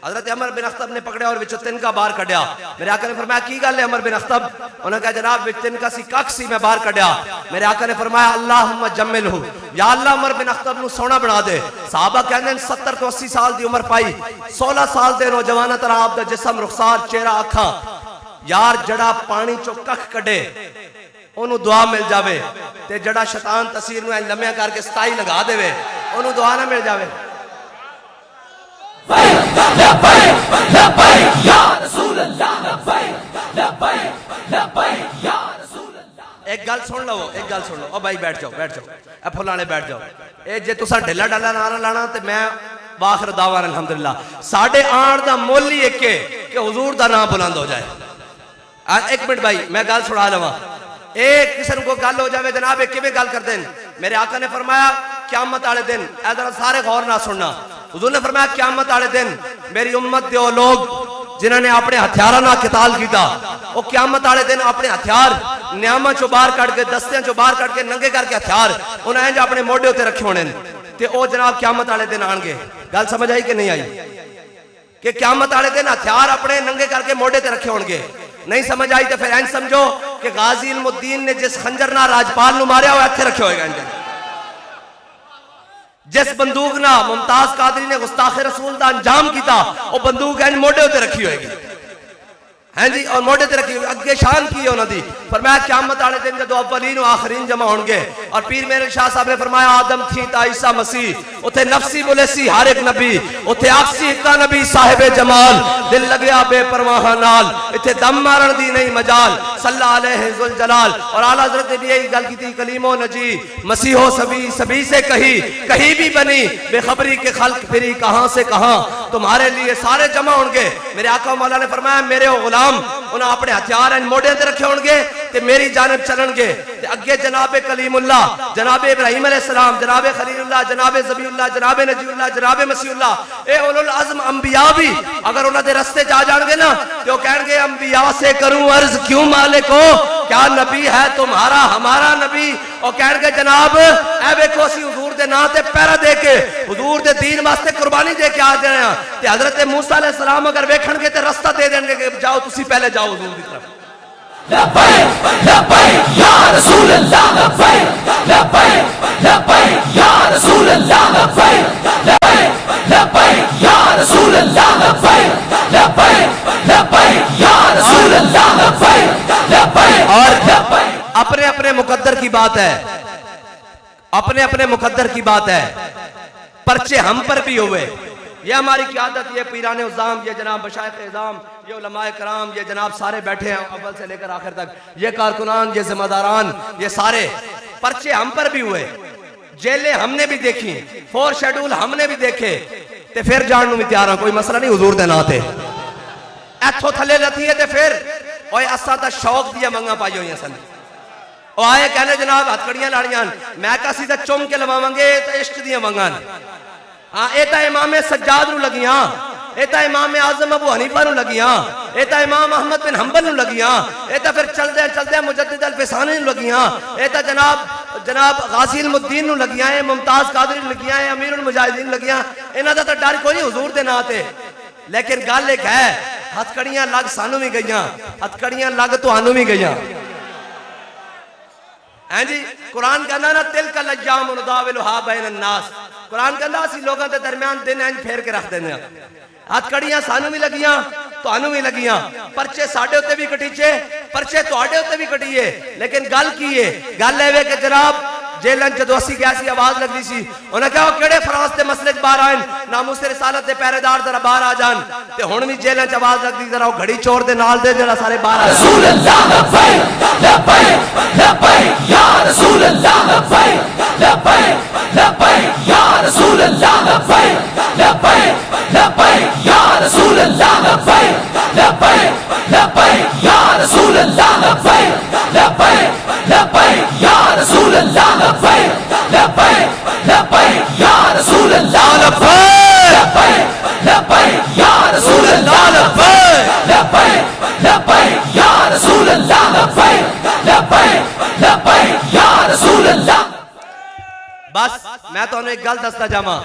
हजरत अमर बिन अख्तब ने पकड़े और विच तिनका बाहर कढ़िया। मेरे आका ने फरमाया की गल है अमर बिन अख्तब? उन्होंने कहा जनाब विच तिनका सी कख सी मैं बाहर कढ़िया। मेरे आका ने फरमाया अल्लाहुम्मा जम्मिलहु, या अल्लाह अमर बिन अख्तब नु सोना बना दे। साहबा कहंदे 70 तो 80 साल दी उम्र पाई, 16 साल दे नौजवान तरह आप दा जिस्म रुखसार चेहरा अखा। यार जड़ा पानी चो कख कढ़े ओनू दुआ मिल जावे, ते जड़ा शैतान तस्वीर में लम्या करके सताई लगा देवे ओनू दुआ ना मिल जावे। एक गल सुन लो, एक गल सुन लो। ओ भाई बैठ जाओ, बैठ जाओ, ए फुलाने बैठ जाओ। ए जे तुसा ढिला डाला नारा लाना ते मैं वाखिर दावा अल्हम्दुलिल्लाह। साडे आण दा मोल ही एक है कि हुजूर दा नाम बुलंद हो जाए। एक मिनट भाई मैं गल सुना लवा। एक किसी को गल हो जाए जनाब किवें गल करते हैं? मेरे आका ने फरमाया क़यामत वाले दिन, ए जरा सारे गौर ना सुनना। हुजूर ने फरमाया क़यामत वाले दिन मेरी उम्मत दे लोग जिन्होंने अपने हथियारों ना किताल किया, वो क़यामत वाले दिन अपने हथियार नियामा चो बाहर कट के, दस्तियां चो बाहर कट के, नंगे करके हथियार उन्हें अपने मोढे उत्ते रखे होने ते ओ जनाब क़यामत वाले दिन आएंगे। गल समझ आई कि नहीं आई? कि क़यामत वाले दिन हथियार अपने नंगे करके मोढे ते रखे होंगे। नहीं समझ आई तो फिर इंज समझो कि गाजी इल्मुद्दीन ने जिस खंजर ना राजपाल नु मारिया वो इत्थे रखे होएगा। जिस बंदूक ना मुमताज कादरी ने गुस्ताखे रसूल दा अंजाम किया वो बंदूक इंज मोढे उत्ते रखी होएगी। हैं जी और मोढे ते रखी अगे शान की है उन्होंने। फरमाया क़यामत वाले दिन जब अव्वलीन और आखिरीन जमा होंगे और पीर मेरे शाह साहब ने फरमाया आदम थी ता ईसा मसीह, उथे नफसी बुलेसी हर एक नबी, उथे आखसी इक्का नबी साहिबे जमाल, दिल लगया बेपरवाह नाल, इथे दम मारन दी नहीं मजाल, सल्लल्लाहु अलैहि जुल जलाल। और आला हज़रत ने भी यही गल की थी कलीमो नजी मसीहो सभी सभी से कही, कहीं भी बनी बेखबरी के खल्क फिरी कहां से कहां, तुम्हारे लिए सारे जमा होंगे। मेरे आका मौला ने फरमाया मेरे गुलाम उन्हें अपने हथियार मोढे ते रखे होंगे ते मेरी जानब चलणगे। ते अगे जनाबे कलीमुल्लाह, जनाबे इब्राहिम अलैहिस्सलाम, जनाबे खलीलुल्लाह, जनाबे ज़बीउल्लाह, जनाबे नजीउल्लाह, जनाबे मसीहुल्लाह, ए उलुल अज़्म अंबिया भी अगर उन्हां दे रस्ते जा जाणगे ना तो कहेंगे अंबिया से करूं अर्ज क्यों मालिको, क्या नबी है तुम्हारा हमारा नबी। और कहेंगे जनाब ए वेखो असीं हुजूर दे नाम ते पैरा दे के हुजूर दे दीन वास्ते कुर्बानी दे के आ गए हैं। ते हज़रत मूसा अलैहिस्सलाम अगर वेखणगे ते रास्ता दे देंगे कि जाओ तुसी पहले जाओ हुजूर दी तरफ। लब्बैक लब्बैक या रसूल अल्लाह, लब्बैक लब्बैक लब्बैक या रसूल अल्लाह, लब्बैक लब्बैक लब्बैक या रसूल अल्लाह, लब्बैक लब्बैक लब्बैक या रसूल अल्लाह, लब्बैक लब्बैक। और अपने अपने मुकद्दर की बात है, अपने अपने मुकद्दर की बात है। पर्चे हम पर भी हुए, ये हमारी क़यादत, ये पीराने उज़्ज़ाम, ये जनाब मशाइख़ इज़्ज़ाम, ये उलमाए कराम, ये जनाब सारे बैठे हैं अव्वल से लेकर आखिर तक, ये कारकुनान, ये जिम्मेदारान, ये सारे पर्चे हम पर भी हुए, जेलें हमने भी देखी, 4 शेड्यूल हमने भी देखे। ते फिर जान भी तैयार हाँ, कोई मसला नहीं हुजूर दे नां ते इत्थों थले लथी है। ते फिर ओए असा तो शौक दिया मंगा पाई हुई सन। ਉਹ ਆਏ ਕਹਿੰਦੇ जनाब हथकड़ियां लाड़ियां, मैं कहा सीधा चुम के लवावांगे तो इश्क दियां मंगां। हाँ ये तो इमाम सज्जाद नूं लगियां, ये तो इमाम आजम अबू हनीफा नूं लगियां, ये तो इमाम अहमद बिन हंबल नूं लगियां, ये तो फिर चलदे चलदे मुजद्दिद अल फिसानी नूं लगियां, ये तो जनाब गाजी इल्मुद्दीन नूं लगियां, मुमताज कादरी नूं लगियां, अमीरुल मुजाहिदीन लगियां। इन्हां दा तां डर कोई नहीं हुजूर दे नां ते। लेकिन गल एक है हथकड़ियां लग सानू भी गईयां, हथकड़ियां लग तुहानू भी गईयां। हैं जी कुरान कहना ना तिल का लज्जाम नुदाविलुहा बैन अन्नास, कुरान कहता असि लोगों के दरमियान दिन इंज फेर के रख देने हथकड़ियां सानू भी लगियां तुहानू भी लगियां परचे साडे उत्ते भी कटीचे परचे तुहाडे उत्ते भी कटीए लेकिन गल की है गल एवे कि जनाब जेल जो असी गया सी आवाज लगती सी उन्हें कहा केड़े फराज के मसले बाहर आए नामूस रिसालत के पहरेदार जरा बाहर आ जान ते हुण भी जेल च आवाज लगती जरा वो घड़ी चोर दे नाल दे जरा सारे बाहर आ रसूल अल्लाह लब्बैक लब्बैक लब्बैक या रसूल अल्लाह लब्बैक लब्बैक लब्बैक या रसूल अल्लाह लब्बैक लब्बैक लब्बैक या रसूल अल्लाह लब्बैक लब्बैक लब्बैक या रसूल अल्लाह लब्बैक लब्बैक लब्बैक या रसूल अल्लाह लब्बैक लब्बैक लब्बैक या रसूल अल्लाह लब्बैक लब्बैक या रसूल अल्लाह लब्बैक लब्बैक लब्बैक या रसूल अल्लाह लब्बैक लब्बैक लब्बैक या रसूल अल्लाह। बस मैं तो एक गल दसदा जावां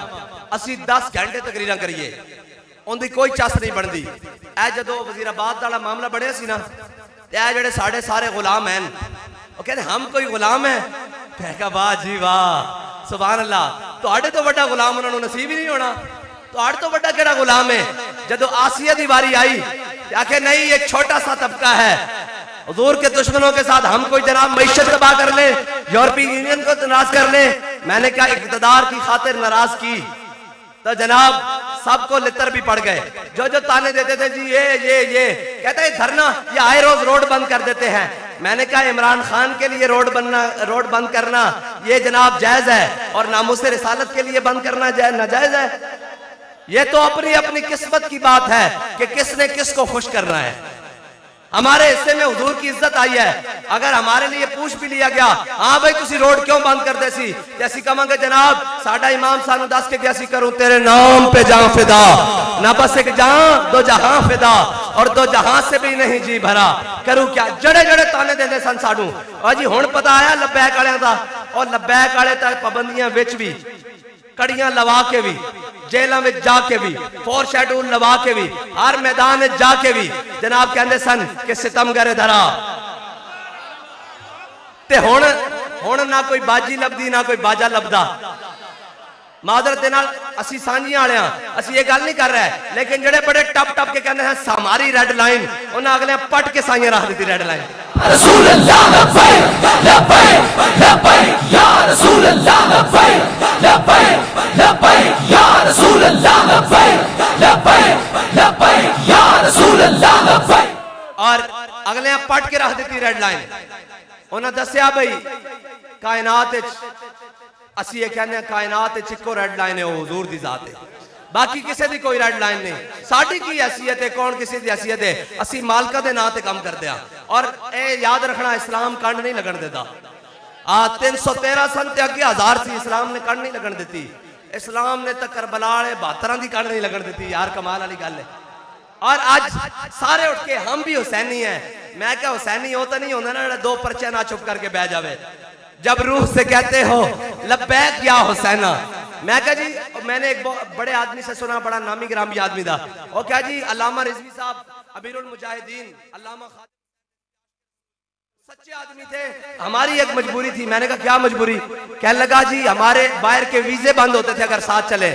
असी 10 घंटे तकरीरां करिए उनकी कोई चस नहीं बनती ए जदों वजीराबाद वाला मामला बढ़िया सी ना ते ए जेड़े साडे सारे गुलाम हैं वो कहते हम कोई गुलाम है मैं कहा वाह जी वाह सुभान अल्लाह तुहाडे तो बड़ा गुलाम उन्होंने नसीब ही नहीं होना तुहाडे तो बड़ा केड़ा गुलाम है जदों आसिया दी वारी आई आखे नहीं एक छोटा सा तबका है हुजूर के दुश्मनों के साथ हम कोई जनाब मईशत तबाह कर ले यूरोपीय यूनियन को नाराज कर ले मैंने कहा इक़्तिदार की खातिर नाराज की तो जनाब सबको लितर भी पड़ गए जो जो ताने देते थे जी ये कहते हैं धरना ये आए रोज रोड बंद कर देते हैं मैंने कहा इमरान खान के लिए रोड बंद करना ये जनाब जायज है और नामूस रिसालत के लिए बंद करना नाजायज है ये तो अपनी अपनी किस्मत की बात है कि किसने किसको खुश करना है हमारे हिस्से में हुजूर की इज्जत आई है अगर हमारे लिए पूछ भी लिया गया हाँ भाई तुसी रोड क्यों बंद कर दे सी जैसी कहांगे जनाब साडा इमाम सानू दस के गया करूं तेरे नाम पे जां फिदा ना बस एक जां दो जहां फिदा और दो जहां से भी नहीं जी भरा करूं क्या जड़े जड़े ताने देंदे सन सानू और जी हुण पता आया लब्बैक वालियां दा और लब्बैक वाले तक पाबंदियां विच भी कड़ियां लवा के भी जेलों में जाके भी फोर शेड्यूल लवा के भी हर मैदान में जाके भी जनाब कहते सन कि सितमगर धरा ते हुण ना कोई बाजी लभदी ना कोई बाजा लभदा मादरत दे नाल असी सांझियां वाले असी ये गल नहीं कर रहे लेकिन जेड़े बड़े टप टप के कहते हैं हमारी रेड लाइन उन्हें अगले पट के साइयां रख दी रेड लाइन रसूल अल्लाह लब्बैक लब्बैक लब्बैक या रसूल अल्लाह लब्बैक लब्बैक लब्बैक या रसूल अल्लाह लब्बैक लब्बैक लब्बैक या रसूल अल्लाह लब्बैक और अगले पट के रख दी रेड लाइन उन्हें दसिया भाई कायनात असी ये कहने कायनात इको रेड लाइन है हुजूर दी जात है बाकी किसी दी कोई रेड लाइन नहीं साडी की हैसियत है कौन किसी दी हैसियत है असी मालका दे नाम ते काम करते हैं और ए याद रखना इस्लाम कंड नहीं लगन देता 313 सन ते अगे 1000 सी इस्लाम ने कंड नहीं लगन देती इस्लाम ने तो करबला वाले 72 की कंड नहीं लगन देती यार कमाल वाली गल है और आज सारे उठ के हम भी हुसैनी हैं मैं क्या हुसैनी हो तो नहीं होता ना दो पर्चे ना चुप करके बह जावे जब रूह से कहते हो लब्बैक या हुसैना मैं क्या जी मैंने एक बड़े आदमी से सुना बड़ा नामी ग्रामी आदमी था वो क्या जी अल्लामा रिजवी साहब अमीरुल मुजाहिदीन अल्लामा सच्चे आदमी थे हमारी एक मजबूरी थी मैंने कहा क्या मजबूरी कहने लगा जी हमारे बाहर के वीजे बंद होते थे अगर साथ चले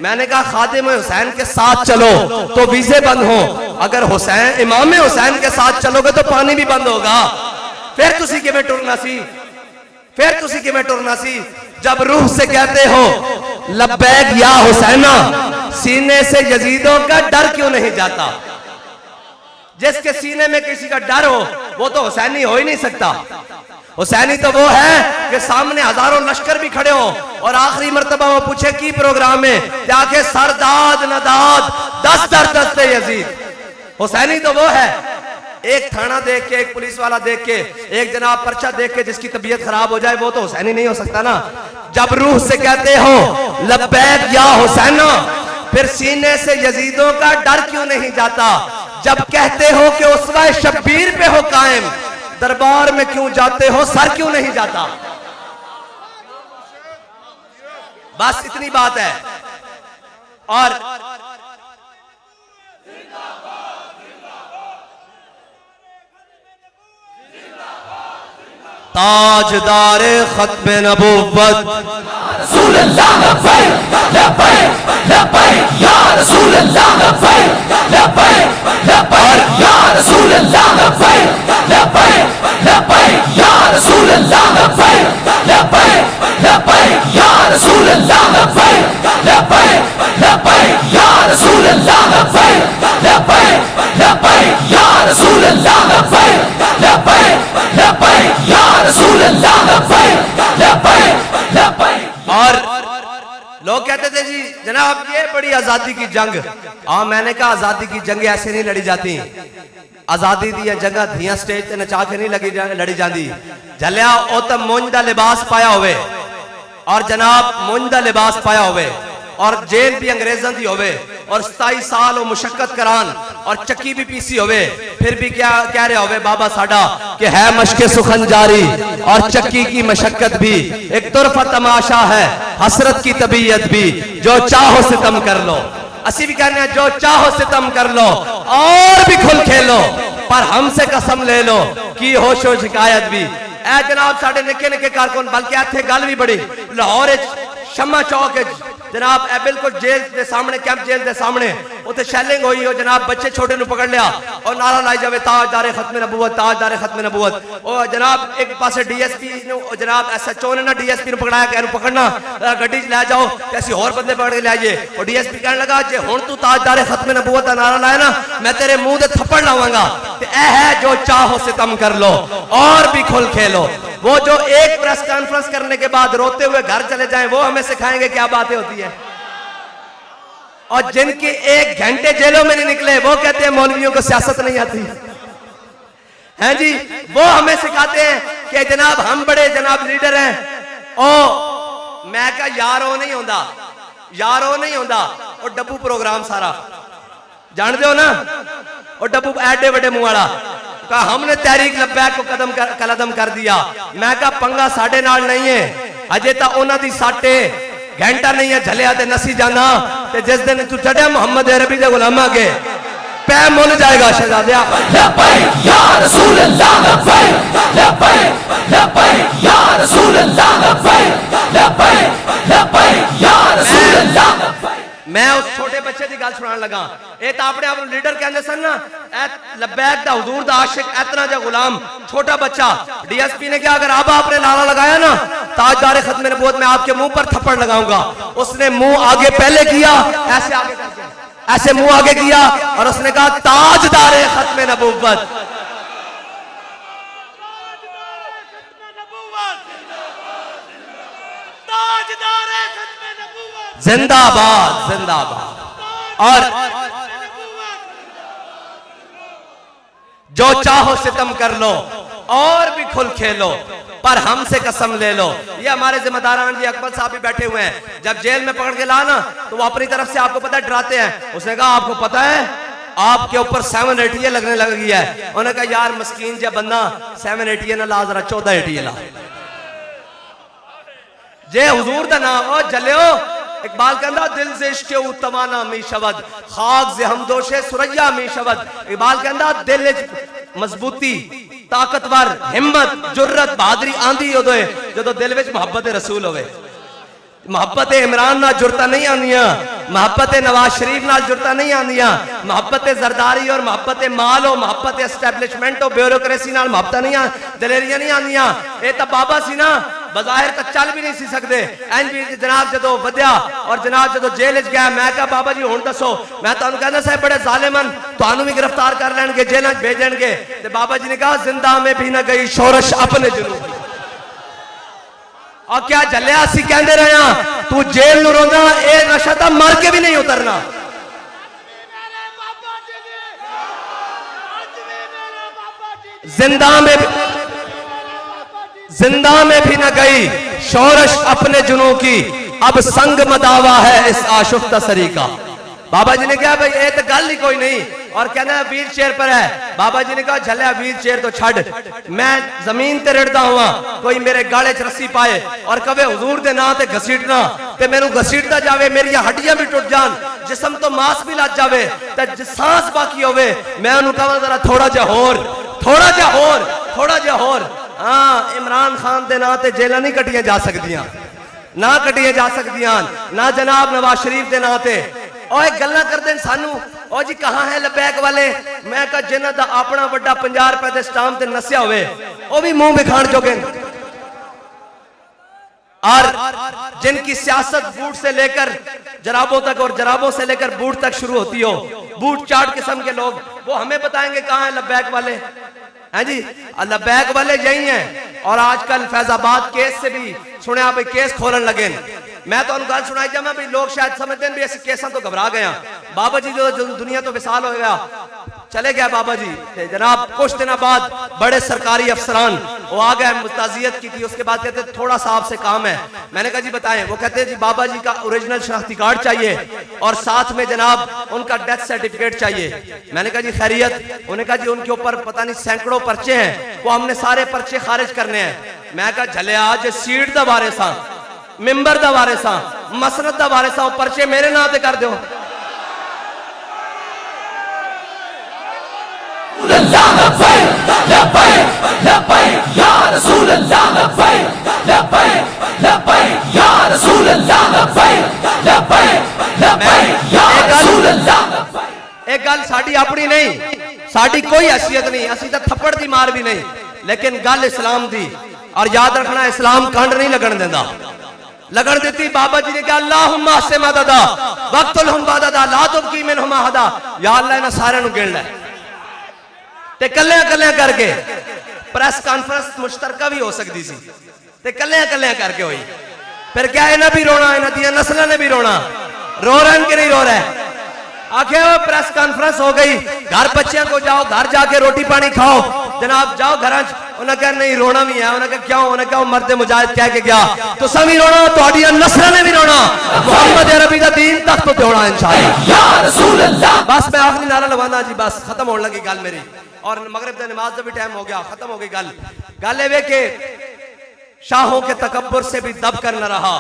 मैंने कहा खादिम हुसैन के साथ चलो तो वीजे बंद हो अगर हुसैन इमाम हुसैन के साथ चलोगे तो पानी भी बंद होगा फिर तुसी किवें टुरना सी फिर तुसी किवें टुरना सी जब रूह से कहते हो लब्बैक या हुसैना सीने से यजीदों का डर क्यों नहीं जाता जिसके सीने में किसी का डर हो वो तो हुसैनी हो ही नहीं सकता हुसैनी तो वो है कि सामने हजारों लश्कर भी खड़े हो और आखिरी मर्तबा वो पूछे की प्रोग्राम में जाके सरदाद नदाद 10 दर दस्ते यजीद हुसैनी तो वो है एक थाना देख के एक पुलिस वाला देख के एक जनाब पर्चा देख के जिसकी तबीयत खराब हो जाए वो तो हुसैनी नहीं हो सकता ना जब रूह से कहते हो लब्बैक या हुसैना फिर सीने से यजीदों का डर क्यों नहीं जाता जब कहते हो कि उसवा शब्बीर पे हो कायम दरबार में क्यों जाते हो सर क्यों नहीं जाता बस इतनी बात है और ताजदार खत्म नबुव्वत रसूल अल्लाह लब्बैक लब्बैक लब्बैक या रसूल अल्लाह लब्बैक लब्बैक लब्बैक या रसूल अल्लाह लब्बैक लब्बैक लब्बैक या रसूल अल्लाह लब्बैक लब्बैक लब्बैक या रसूल अल्लाह लब्बैक लब्बैक लब्बैक या रसूल अल्लाह लब्बैक लब्बैक लब्बैक या रसूल अल्लाह लब्बैक लब्बैक लब्बैक या रसूल अल्लाह लब्बैक लब्बैक लब्बैक। और लोग कहते थे जी जनाब ये बड़ी आजादी की जंग। हाँ मैंने कहा आजादी की जंग ऐसे नहीं लड़ी जाती। आजादी दी जंग धियां स्टेज ते नचा के नहीं लड़ी जाती। झलिया ओ तो मुंज दा लिबास पाया होवे और जनाब मुंज दा लिबास पाया होवे और जेल भी अंग्रेजों की होवे और 27 साल वो मुशक्कत करान और चक्की भी पीसी होवे फिर भी क्या कह रहे होवे बाबा साडा कि है मशके सुखन जारी और चक्की की मशक्कत भी एक तुरफा तमाशा है हसरत की तबीयत भी जो चाहो सितम कर लो। असी भी कहने जो चाहो सितम कर लो और भी खुल खेलो पर हमसे कसम ले लो कि होशो शिकायत भी। ए जनाब साडे निके निके कारकुन बल्कि इत्थे गल भी बड़ी लाहौर शम्मा चौक जनाब ए बिल्कुल जेल के सामने कैंप जेल के सामने उते शैलिंग हुई हो जनाब बच्चे छोटे नु पकड़ लिया और नारा लाई जावे ताजदारे खत्म नबूवत ताजदारे खत्म नबूवत। ओ जनाब एक पासे डीएसपी नु जनाब एसएचओ ने ना डीएसपी नु पकड़ाया कि इनु पकड़ना गड्डी च ले जाओ ते असि होर बंदे पकड़ के ले आइए और डीएसपी कहने लगा जे हुन तू ताजदारे खत्म नबूवत का नारा लाया ना मैं तेरे मुंह दे थप्पड़ लावांगा। ते ए है जो चाहो सितम कर लो और भी खुल खेलो। वो जो एक प्रेस कॉन्फ्रेंस करने के बाद रोते हुए घर चले जाएं वो हमें सिखाएंगे क्या बातें होती है। और जिनके 1 घंटे जेलों में नहीं निकले वो कहते हैं मौलवियों को सियासत नहीं आती हैं जी। वो हमें सिखाते हैं कि जनाब हम बड़े जनाब लीडर हैं। ओ मैं क्या यार वो नहीं होता यार वो नहीं होता और डब्बू प्रोग्राम सारा जानते हो ना और डब्बू एडे बड़े मुंह वाला कहा हमने तहरीक लब्बैक को कदम कर दिया। मैं कहा पंगा साडे नाल नहीं है अजे तो उन्हां दी साटे घंटा नहीं है झलिया ते नसी जाना ते जिस दिन तू चढ़िया मोहम्मद अरबी दे गुलामा के पै मुल जाएगा शहजादिया। लब्बैक या रसूल अल्लाह लब्बैक लब्बैक लब्बैक या रसूल अल्लाह लब्बैक लब्बैक लब्बैक या रसूल अल्लाह लब्बैक। मैं उस छोटे बच्चे की गल सुनान लगा ये तो अपने आप लीडर कहते सन ना लब्बैक दा हुजूर दा आशिक इतना जा गुलाम छोटा बच्चा। डीएसपी ने क्या अगर आप आपने नारा लगाया ना ताजदारे खत्म नबूवत में आपके मुंह पर थप्पड़ लगाऊंगा। उसने मुंह आगे पहले किया ऐसे आगे करके ऐसे मुंह आगे किया और उसने कहा ताजदारे खत्म नबूवत जिंदाबाद जिंदाबाद। और जो चाहो सितम कर लो और भी खुल खेलो पर हमसे कसम ले लो। ये हमारे जिम्मेदारान जी अकबर साहब भी बैठे हुए हैं। जब जेल में पकड़ के लाना तो वो अपनी तरफ से आपको पता है डराते हैं। उसने कहा आपको पता है आपके ऊपर 7 ATA लगने लग गया है। उन्होंने कहा यार मस्कीन जब बंदा 7 ATA ना ला जरा 14 ATA ला जे हुजूर दा नाम ओ जलियो। इकबाल कहता दिल से इश्क़ तवाना मी शबद खाक से हमदोशे सुरैया मी शबद। इकबाल कहता दिल मजबूती ताकतवर हिम्मत जुर्रत बहादुरी आंदी उदो जो दिल विच मुहब्बत रसूल होवे। मुहब्बत इमरान नाल जुरता नहीं आंदियां मुहब्बत नवाज शरीफ नाल जुरता नहीं आंदियां मुहब्बत जरदारी और मुहब्बत माल हो मुहब्बत एस्टैब्लिशमेंट हो ब्यूरोक्रेसी नाल मुहब्बत नहीं दलेरियां नहीं आंदियां। ये तो बाबा सी ना बज़ाहिर तो चल भी नहीं सी सकते। इंज भी जनाब जो वध्या और जनाब जो जेल च गया मैं कहा बाबा जी हुण दसो मैं तुहानू कहना साहब बड़े जालिमन तुहानू भी गिरफ्तार कर लैणगे जेल च भेजणगे। ते बाबा जी ने कहा जिंदा में भी ना गई शोरश अपने जुनून। और क्या जलिया असी कहते रहे तू जेल नू रोंदा ए नशा तो मर के भी नहीं उतरना। जिंदा में भी न गई शोरश अपने जुनू की अब संग मदावा है इस आशुफ्ता सरी का। बाबा जी ने कहा भाई ये तो गल ही कोई नहीं और कहना व्हील चेयर पर है। बाबा जी ने कहा झलिया व्हील चेयर तो छड़ मैं जमीन ते रिड़दा हुआ कोई मेरे गाले च रस्सी पाए और कवे हुजूर दे नां ते घसीटना ते मैनू घसीटदा जावे मेरी हड्डियां भी टुट जान जिस्म तो मांस भी लग जावे ते सांस बाकी होवे मैं उन्होंने कहा जरा थोड़ा जा होर थोड़ा जा होर थोड़ा जा होर। हाँ इमरान खान दे नां ते जेलां नहीं कटियां जा सकदियां ना कटिए जा सकदियां ना जनाब नवाज शरीफ के नां ते और गल्लां करदे सानू और जी कहां है लबैक वाले। मैं कहा जिन्हां दा अपना बड़ा 50 रुपए के स्टाम्प ते नस्या होवे वो भी मुंह विखाण जोगे, और जिनकी सियासत बूट से लेकर जराबों तक और जराबों से लेकर बूट तक शुरू होती हो, बूट चाट किस्म के लोग, वो हमें बताएंगे कहां है लबैक वाले हैं जी। लबैक वाले यही हैं। और आजकल फैजाबाद केस से भी सुने भाई केस खोलन लगे। मैं तो गल सुनाई जा मैं लोग शायद समझते हैं भी ऐसे केसा तो घबरा गया। बाबा जी जो दुनिया तो विशाल हो गया, चले गया बाबा जी जनाब। कुछ दिन बाद बड़े सरकारी अफसरान वो आ गए, मुताजियत की थी। उसके बाद कहते थोड़ा सा आपसे काम है। मैंने कहा जी बताएं। वो कहते हैं जी बाबा जी का ओरिजिनल शनाख्ती कार्ड चाहिए और साथ में जनाब उनका डेथ सर्टिफिकेट चाहिए। मैंने कहा जी खैरियत। उन्होंने कहा जी उनके ऊपर पता नहीं सैकड़ों पर्चे हैं, वो हमने सारे पर्चे खारिज करने हैं। मैं कहा झले आज सीट दा बारे सा, मिंबर दा बारे सा, मसनद दा बारे सा, पर्चे मेरे नाम ते कर दो। एक गल साड़ी अपनी नहीं, साड़ी कोई हैसियत नहीं, असी तो थप्पड़ की मार भी नहीं, लेकिन गल इस्लाम दी। और याद रखना इस्लाम कंड नहीं लगन देता। लगन देती बाबा जी ने कहा अल्लाहुम्मा से मददा वक्तुल हुम बददा ला तुबकी मिनहुम अहदा। या अल्लाह इन्हां सारियां नूं गिण लै ते कल्लियां कल्लियां करके। प्रेस कॉन्फ्रेंस मुश्तरका भी हो सकती सी ते कल्लियां कल्लियां करके हुई। फिर क्या इन्हें भी रोना, इन्हां दी नस्लां ने भी रोना। रो रहे हैं कि नहीं रो रहे? आखिर वो प्रेस कॉन्फ्रेंस हो गई, घर बच्चियों को जाओ, घर जाके रोटी पानी खाओ जनाब, जाओ घर। उन्हें कहा नहीं रोना भी है। उन्हें कहा क्यों? उन्हें कहा मर्द मुजाहिद कह के गया तो सभी रोना, थोड़ी नस्ल ने भी रोना, मोहम्मद अरबी का दीन तक तो होना इंशाअल्लाह। बस मैं आखिरी नारा लगाना जी, बस खत्म होने लगी गल मेरी। और मगरिब की नमाज का भी टाइम हो गया, खत्म हो गई गल। गल ये के शाहों के तकब्बुर से भी दब कर न रहा।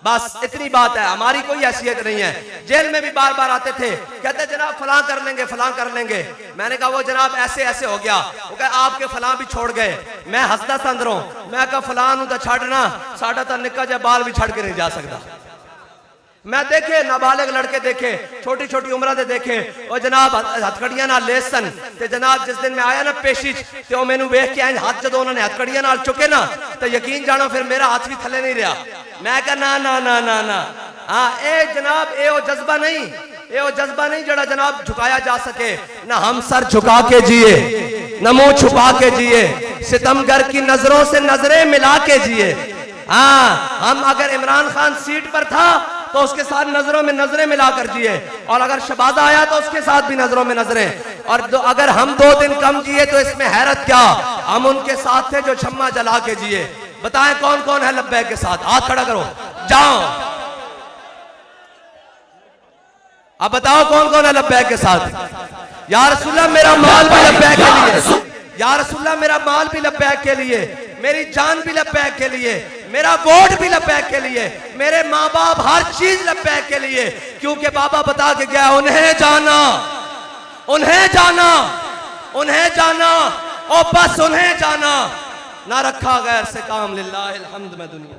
बस इतनी बात है, हमारी कोई हैसियत नहीं है। जेल में भी बार बार आते थे, कहते जनाब फलां कर लेंगे, फलां कर लेंगे। मैंने कहा वो जनाब ऐसे ऐसे हो गया। वो कहा आपके फलां भी छोड़ गए। मैं हंसदा था अंदरों। मैं कहा फलां नूं तां छड्डना, साडा तां निक्का जिहा बाल भी छड़ के नहीं जा सकता। मैं देखे नाबालिग लड़के देखे, छोटी छोटी उम्र दे देखे, और जनाब हथकड़ियां नाल लेस सन। ते जनाब जिस दिन मैं आया ना पेशी ते ओ मैनू वेख के इंज हाथ जदों उन्होंने हथकड़ियां नाल चुके ना, तो यकीन जानो फिर मेरा हाथ भी थले नहीं रहा। मैं कहा ना ना ना ना ना, हाँ ए जनाब ए ओ जज्बा नहीं, ए ओ जज्बा नहीं जड़ा जनाब झुकाया जा सके। ना हम सर झुका के जिए, न मुंह छुपा के जिए, सितमगर की नजरों से नजरें मिला के जिए। हाँ हम अगर इमरान खान सीट पर था तो उसके साथ नजरों में नजरें मिलाकर जिए, और अगर शबाजा आया तो उसके साथ भी नजरों में नजरें। और अगर हम 2 दिन कम जिए तो इसमें हैरत क्या, हम उनके साथ थे जो शम्मा जला के जिए। बताएं कौन कौन है लब्बैक के साथ? हाथ खड़ा करो, जाओ। अब बताओ कौन कौन है लब्बैक के साथ? या रसूलल्लाह मेरा माल भी लब्बैक के लिए, या रसूलल्लाह मेरा माल भी लब्बैक के लिए, मेरी जान भी लब्बैक के लिए, मेरा वोट भी लब्बैक के लिए, मेरे माँ बाप हर चीज लब्बैक के लिए। क्योंकि बाबा बता के गया उन्हें जाना, उन्हें जाना, उन्हें जाना, और बस उन्हें जाना, ना रखा गैर से काम। लिल्लाहिल हम्द में दुनिया।